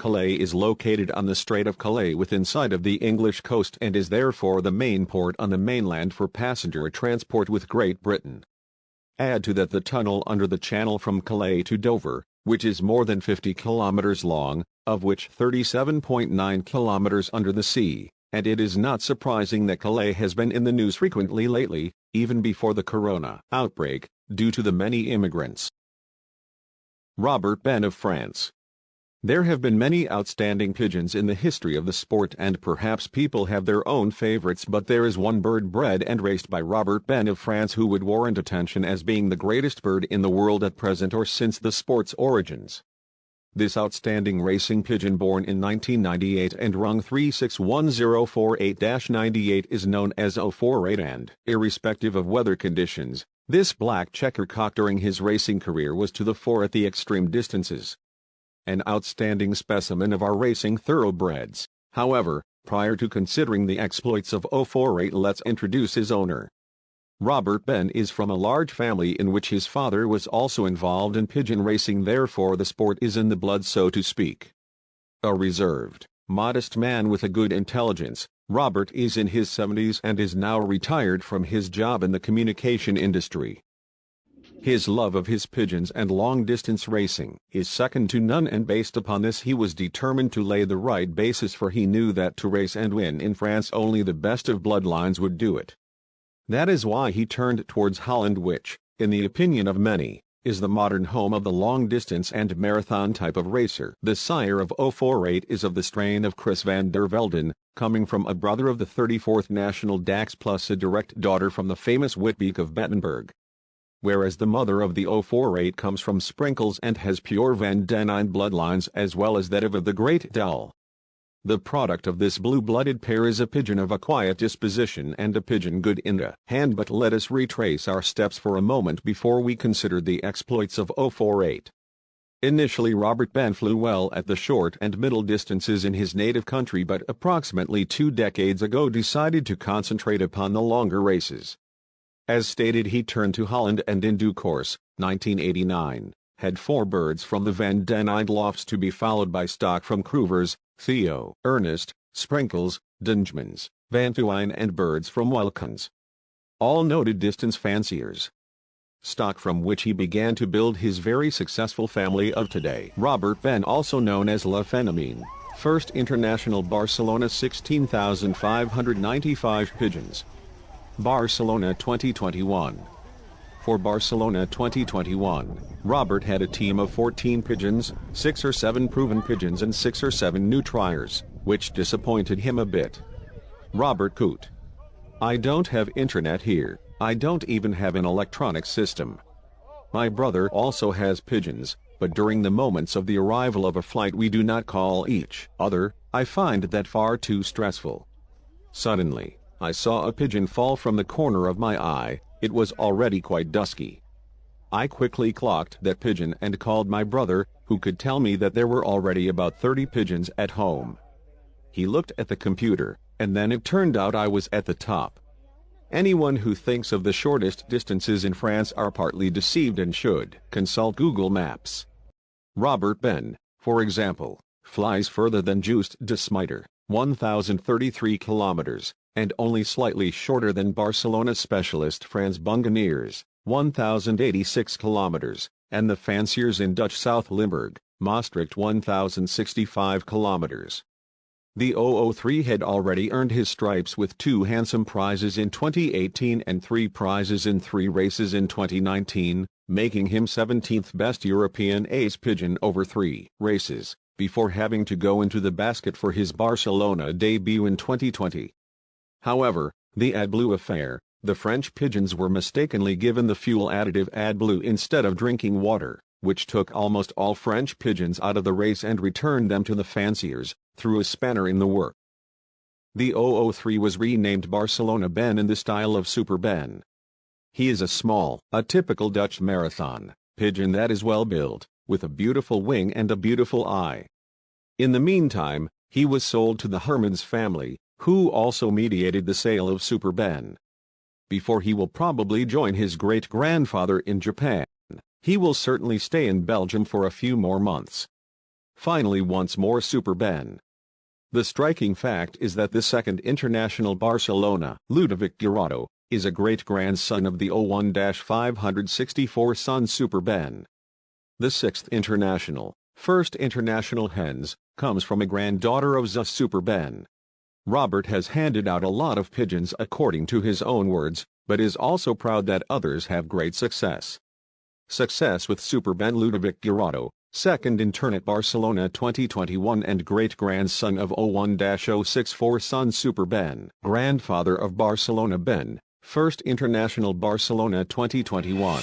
Calais is located on the Strait of Calais within sight of the English coast and is therefore the main port on the mainland for passenger transport with Great Britain. Add to that the tunnel under the channel from Calais to Dover, which is more than 50 kilometers long, of which 37.9 kilometers under the sea, and it is not surprising that Calais has been in the news frequently lately, even before the corona outbreak, due to the many immigrants. Robert Ben of France. There have been many outstanding pigeons in the history of the sport, and perhaps people have their own favorites, but there is one bird bred and raced by Robert Ben of France who would warrant attention as being the greatest bird in the world at present or since the sport's origins. This outstanding racing pigeon, born in 1998 and rung 361048-98, is known as 048, and, irrespective of weather conditions, this black checker cock during his racing career was to the fore at the extreme distances. An outstanding specimen of our racing thoroughbreds. However, prior to considering the exploits of 048, let's introduce his owner. Robert Ben is from a large family in which his father was also involved in pigeon racing, therefore the sport is in the blood, so to speak. A reserved, modest man with a good intelligence, Robert is in his 70s and is now retired from his job in the communication industry. His love of his pigeons and long-distance racing is second to none, and based upon this he was determined to lay the right basis, for he knew that to race and win in France only the best of bloodlines would do it. That is why he turned towards Holland, which, in the opinion of many, is the modern home of the long-distance and marathon type of racer. The sire of 048 is of the strain of Chris van der Velden, coming from a brother of the 34th National Dax plus a direct daughter from the famous Witbeek of Bettenberg. Whereas the mother of the 048 comes from Sprinkles and has pure Van Denijn bloodlines as well as that of the Great Dal. The product of this blue-blooded pair is a pigeon of a quiet disposition and a pigeon good in the hand. But let us retrace our steps for a moment before we consider the exploits of 048. Initially, Robert Ben flew well at the short and middle distances in his native country, but approximately 2 decades ago decided to concentrate upon the longer races. As stated, he turned to Holland and in due course, 1989, had 4 birds from the Van Denijn lofts to be followed by stock from Cruvers, Theo, Ernest, Sprinkles, Dingemans, Van Thuijn and birds from Wilkins. All noted distance fanciers. Stock from which he began to build his very successful family of today. Robert Ben, also known as Le Phénomène, first international Barcelona, 16,595 pigeons. Barcelona 2021. For Barcelona 2021, Robert had a team of 14 pigeons, 6 or 7 proven pigeons and 6 or 7 new triers, which disappointed him a bit. Robert Coot. I don't have internet here, I don't even have an electronic system. My brother also has pigeons, but during the moments of the arrival of a flight we do not call each other. I find that far too stressful. Suddenly, I saw a pigeon fall from the corner of my eye. It was already quite dusky. I quickly clocked that pigeon and called my brother, who could tell me that there were already about 30 pigeons at home. He looked at the computer, and then it turned out I was at the top. Anyone who thinks of the shortest distances in France are partly deceived and should consult Google Maps. Robert Ben, for example, flies further than Juste de Smiter, 1,033 kilometers, and only slightly shorter than Barcelona specialist Frans Bungeniers, 1,086 kilometers, and the fanciers in Dutch South Limburg, Maastricht, 1,065 kilometers. The 003 had already earned his stripes with 2 handsome prizes in 2018 and 3 prizes in 3 races in 2019, making him 17th best European ace pigeon over 3 races, before having to go into the basket for his Barcelona debut in 2020. However, the AdBlue affair, the French pigeons were mistakenly given the fuel additive AdBlue instead of drinking water, which took almost all French pigeons out of the race and returned them to the fanciers, through a spanner in the work. The 003 was renamed Barcelona Ben in the style of Super Ben. He is a small, a typical Dutch marathon pigeon that is well built, with a beautiful wing and a beautiful eye. In the meantime, he was sold to the Hermans family, who also mediated the sale of Super Ben. Before he will probably join his great-grandfather in Japan, he will certainly stay in Belgium for a few more months. finally once more Super Ben. The striking fact is that the second international Barcelona, Ludovic Jurado, is a great-grandson of the 01-564 son Super Ben. The sixth international, first international hens, comes from a granddaughter of the Super Ben. Robert has handed out a lot of pigeons according to his own words, but is also proud that others have great success. Success with Super Ben Ludovic Jurado, second in turn at Barcelona 2021 and great-grandson of 01-064 son Super Ben, grandfather of Barcelona Ben, first international Barcelona 2021.